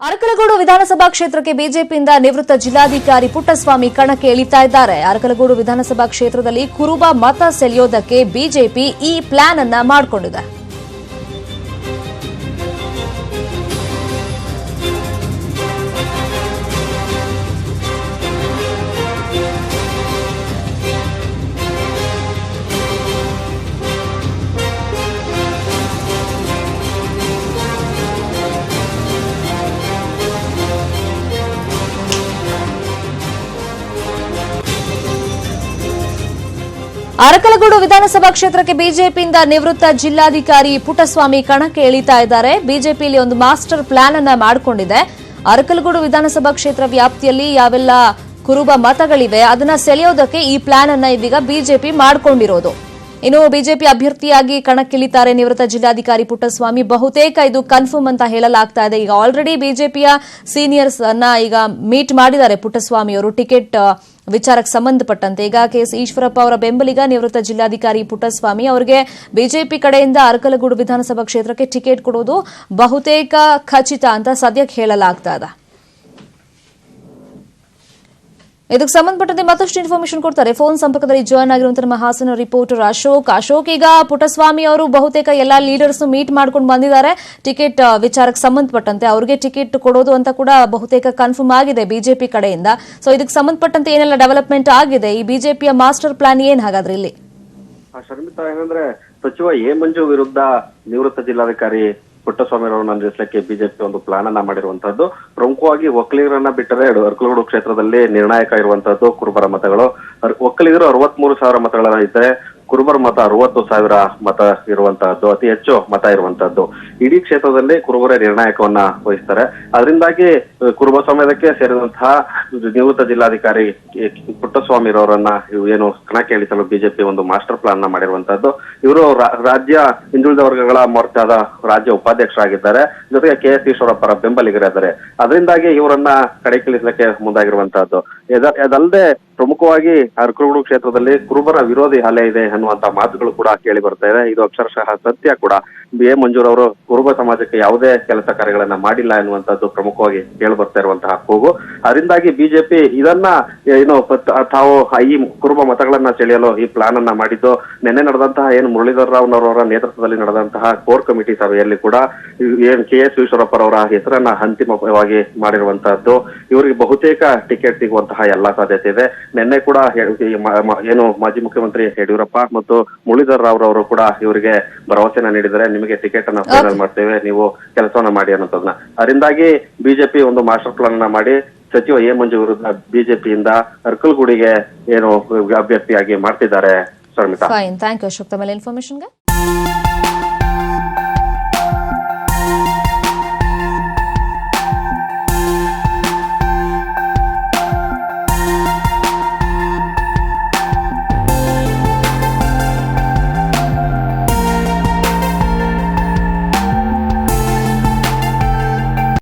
ಅರಕಲಗೂಡು ವಿಧಾನಸಭಾ ಕ್ಷೇತ್ರಕ್ಕೆ ಬಿಜೆಪಿಯಿಂದ ನಿವೃತ್ತ ಜಿಲ್ಲಾಧಿಕಾರಿ ಪುಟ್ಟಸ್ವಾಮಿ ಕಣಕ್ಕೆ ಇಳಿತಾ ಇದ್ದಾರೆ. ಅರಕಲಗೂಡು ವಿಧಾನಸಭಾ ಕ್ಷೇತ್ರದಲ್ಲಿ ಕುರುಬ ಮತ ಸೆಳೆಯೋದಕ್ಕೆ ಬಿಜೆಪಿ ಈ ಪ್ಲಾನ್ ಅನ್ನ ಮಾಡಿಕೊಂಡಿದೆ. ಅರಕಲಗೂಡು ವಿಧಾನಸಭಾ ಕ್ಷೇತ್ರಕ್ಕೆ ಬಿಜೆಪಿಯಿಂದ ನಿವೃತ್ತ ಜಿಲ್ಲಾಧಿಕಾರಿ ಪುಟ್ಟಸ್ವಾಮಿ ಕಣಕ್ಕೆ ಇಳಿತಾ ಇದ್ದಾರೆ. ಬಿಜೆಪಿಯಲ್ಲಿ ಒಂದು ಮಾಸ್ಟರ್ ಪ್ಲಾನ್ ಅನ್ನ ಮಾಡಿಕೊಂಡಿದೆ. ಅರಕಲಗೂಡು ವಿಧಾನಸಭಾ ಕ್ಷೇತ್ರ ವ್ಯಾಪ್ತಿಯಲ್ಲಿ ಯಾವೆಲ್ಲ ಕುರುಬ ಮತಗಳಿವೆ ಅದನ್ನ ಸೆಳೆಯೋದಕ್ಕೆ ಈ ಪ್ಲಾನ್ ಅನ್ನ ಇದೀಗ ಬಿಜೆಪಿ ಮಾಡಿಕೊಂಡಿರೋದು. ಇನ್ನು ಬಿಜೆಪಿ ಅಭ್ಯರ್ಥಿಯಾಗಿ ಕಣಕ್ಕಿಳಿತಾರೆ ನಿವೃತ್ತ ಜಿಲ್ಲಾಧಿಕಾರಿ ಪುಟ್ಟಸ್ವಾಮಿ. ಬಹುತೇಕ ಇದು ಕನ್ಫರ್ಮ್ ಅಂತ ಹೇಳಲಾಗ್ತಾ ಇದೆ. ಈಗ ಆಲ್ರೆಡಿ ಬಿಜೆಪಿಯ ಸೀನಿಯರ್ಸ್ ಅನ್ನ ಈಗ ಮೀಟ್ ಮಾಡಿದ್ದಾರೆ ಪುಟ್ಟಸ್ವಾಮಿ ಅವರು ಟಿಕೆಟ್ ವಿಚಾರಕ್ಕೆ ಸಂಬಂಧಪಟ್ಟಂತೆ. ಈಗ ಕೆಎಸ್ ಈಶ್ವರಪ್ಪ ಅವರ ಬೆಂಬಲಿಗ ನಿವೃತ್ತ ಜಿಲ್ಲಾಧಿಕಾರಿ ಪುಟ್ಟಸ್ವಾಮಿ ಅವರಿಗೆ ಬಿಜೆಪಿ ಕಡೆಯಿಂದ ಅರಕಲಗೂಡು ವಿಧಾನಸಭಾ ಕ್ಷೇತ್ರಕ್ಕೆ ಟಿಕೆಟ್ ಕೊಡೋದು ಬಹುತೇಕ ಖಚಿತ ಅಂತ ಸದ್ಯಕ್ಕೆ ಹೇಳಲಾಗ್ತಾ ಇದೆ. ಇದಕ್ಕೆ ಸಂಬಂಧಪಟ್ಟಂತೆ ಮತ್ತಷ್ಟು ಇನ್ಫಾರ್ಮೇಶನ್ ಕೊಡ್ತಾರೆ. ಫೋನ್ ಸಂಪರ್ಕದಲ್ಲಿ ಜಾಯ್ನ್ ಆಗಿರುವಂತಹ ನಮ್ಮ ಹಾಸನ ರಿಪೋರ್ಟರ್ ಅಶೋಕ್. ಈಗ ಪುಟ್ಟಸ್ವಾಮಿ ಅವರು ಬಹುತೇಕ ಎಲ್ಲಾ ಲೀಡರ್ಸ್ ಮೀಟ್ ಮಾಡ್ಕೊಂಡು ಬಂದಿದ್ದಾರೆ. ಟಿಕೆಟ್ ವಿಚಾರಕ್ಕೆ ಸಂಬಂಧಪಟ್ಟಂತೆ ಅವರಿಗೆ ಟಿಕೆಟ್ ಕೊಡೋದು ಅಂತ ಕೂಡ ಬಹುತೇಕ ಕನ್ಫರ್ಮ್ ಆಗಿದೆ ಬಿಜೆಪಿ ಕಡೆಯಿಂದ. ಸೊ ಇದಕ್ಕೆ ಸಂಬಂಧಪಟ್ಟಂತೆ ಏನೆಲ್ಲ ಡೆವಲಪ್ಮೆಂಟ್ ಆಗಿದೆ, ಈ ಬಿಜೆಪಿಯ ಮಾಸ್ಟರ್ ಪ್ಲಾನ್ ಏನ್ ಹಾಗಾದ್ರೆ ಇಲ್ಲಿ? ಶರ್ಮಿತಾ, ಏನಂದ್ರೆ ಸಚಿವ ಎ ಮಂಜು ವಿರುದ್ಧ ನಿವೃತ್ತ ಜಿಲ್ಲಾಧಿಕಾರಿ ಪುಟ್ಟಸ್ವಾಮಿ ಅವರನ್ನು ನಿಲ್ಲಿಸಲಿಕ್ಕೆ ಬಿಜೆಪಿ ಒಂದು ಪ್ಲಾನ್ ಅನ್ನ ಮಾಡಿರುವಂತದ್ದು. ಪ್ರಮುಖವಾಗಿ ಒಕ್ಕಲಿಗರನ್ನ ಬಿಟ್ಟರೆ ಅರಕಲಗೂಡು ಕ್ಷೇತ್ರದಲ್ಲಿ ನಿರ್ಣಾಯಕ ಇರುವಂತದ್ದು ಕುರುಬರ ಮತಗಳು. ಒಕ್ಕಲಿಗರು 63,000 ಮತಗಳನ್ನ ಇದ್ದರೆ ಕುರುಬರ ಮತ 60,000 ಮತ ಇರುವಂತಹದ್ದು, ಅತಿ ಹೆಚ್ಚು ಮತ ಇರುವಂತಹದ್ದು. ಇಡೀ ಕ್ಷೇತ್ರದಲ್ಲಿ ಕುರುಬರೇ ನಿರ್ಣಾಯಕವನ್ನ ವಹಿಸ್ತಾರೆ. ಅದರಿಂದಾಗಿ ಕುರುಬ ಸಮಾಜಕ್ಕೆ ಸೇರಿದಂತಹ ನಿವೃತ್ತ ಜಿಲ್ಲಾಧಿಕಾರಿ ಪುಟ್ಟಸ್ವಾಮಿ ಅವರನ್ನ ಏನು ಕಣಕ್ಕೆ ಇಳಿಸಲು ಬಿಜೆಪಿ ಒಂದು ಮಾಸ್ಟರ್ ಪ್ಲಾನ್ ನ ಮಾಡಿರುವಂತದ್ದು. ಇವರು ರಾಜ್ಯ ಹಿಂದುಳಿದ ವರ್ಗಗಳ ಮೋರ್ಚಾದ ರಾಜ್ಯ ಉಪಾಧ್ಯಕ್ಷರಾಗಿದ್ದಾರೆ. ಜೊತೆಗೆ ಕೆಎಸ್ ಈಶ್ವರಪ್ಪರ ಬೆಂಬಲಿಗರಿದ್ದಾರೆ. ಅದರಿಂದಾಗಿ ಇವರನ್ನ ಕಡೆಗಿಳಿಸಲಿಕ್ಕೆ ಮುಂದಾಗಿರುವಂತಹದ್ದು. ಅದಲ್ಲದೆ ಪ್ರಮುಖವಾಗಿ ಅರಕಲಗೂಡು ಕ್ಷೇತ್ರದಲ್ಲಿ ಕುರುಬರ ವಿರೋಧಿ ಅಲೆ ಇದೆ ಅನ್ನುವಂತ ಮಾತುಗಳು ಕೂಡ ಕೇಳಿ ಬರ್ತಾ ಇದೆ. ಇದು ಅಕ್ಷರಶಃ ಸತ್ಯ ಕೂಡ. ಎ ಮಂಜೂರ್ ಅವರು ಕುರುಬ ಸಮಾಜಕ್ಕೆ ಯಾವುದೇ ಕೆಲಸ ಕಾರ್ಯಗಳನ್ನ ಮಾಡಿಲ್ಲ ಎನ್ನುವಂತದ್ದು ಪ್ರಮುಖವಾಗಿ ಕೇಳಿ ಬರ್ತಾ ಇರುವಂತಹ ಕೂಗು. ಅದರಿಂದಾಗಿ ಬಿಜೆಪಿ ಇದನ್ನ ಏನು ತಾವು ಈ ಕುರುಬ ಮತಗಳನ್ನ ಸೆಳೆಯಲು ಈ ಪ್ಲಾನ್ ಅನ್ನ ಮಾಡಿದ್ದು. ನಿನ್ನೆ ನಡೆದಂತಹ ಏನು ಮುರಳೀಧರ್ ರಾವ್ನವರ ನೇತೃತ್ವದಲ್ಲಿ ನಡೆದಂತಹ ಕೋರ್ ಕಮಿಟಿ ಸಭೆಯಲ್ಲಿ ಕೂಡ ಏನ್ ಕೆಎಸ್ ಈಶ್ವರಪ್ಪರವರ ಹೆಸರನ್ನ ಅಂತಿಮವಾಗಿ ಮಾಡಿರುವಂತಹದ್ದು. ಇವರಿಗೆ ಬಹುತೇಕ ಟಿಕೆಟ್ ಸಿಗುವಂತಹ ಎಲ್ಲಾ ಸಾಧ್ಯತೆ ಇದೆ. ನಿನ್ನೆ ಕೂಡ ಏನು ಮಾಜಿ ಮುಖ್ಯಮಂತ್ರಿ ಯಡಿಯೂರಪ್ಪ ಮತ್ತು ಮುರಳೀಧರ್ ರಾವ್ ಅವರು ಕೂಡ ಇವರಿಗೆ ಭರವಸೆನ ನೀಡಿದರೆ, ನಿಮಗೆ ಟಿಕೆಟ್ ಅನ್ನ ಫೈನಲ್ ಮಾಡ್ತೇವೆ, ನೀವು ಕೆಲಸವನ್ನ ಮಾಡಿ ಅನ್ನೋದನ್ನ. ಅದರಿಂದಾಗಿ ಬಿಜೆಪಿ ಒಂದು ಮಾಸ್ಟರ್ ಪ್ಲಾನ್ ಅನ್ನ ಮಾಡಿ ಸಚಿವ ಎ ಮಂಜು ವಿರುದ್ಧ ಬಿಜೆಪಿಯಿಂದ ಅರಕಲಗೂಡಿಗೆ ಏನು ಅಭ್ಯರ್ಥಿಯಾಗಿ ಮಾಡ್ತಿದ್ದಾರೆ. Sharmita, fine, thank you Ashok ತಮ್ಮ ಇನ್ಫಾರ್ಮೇಶನ್ಗೆ.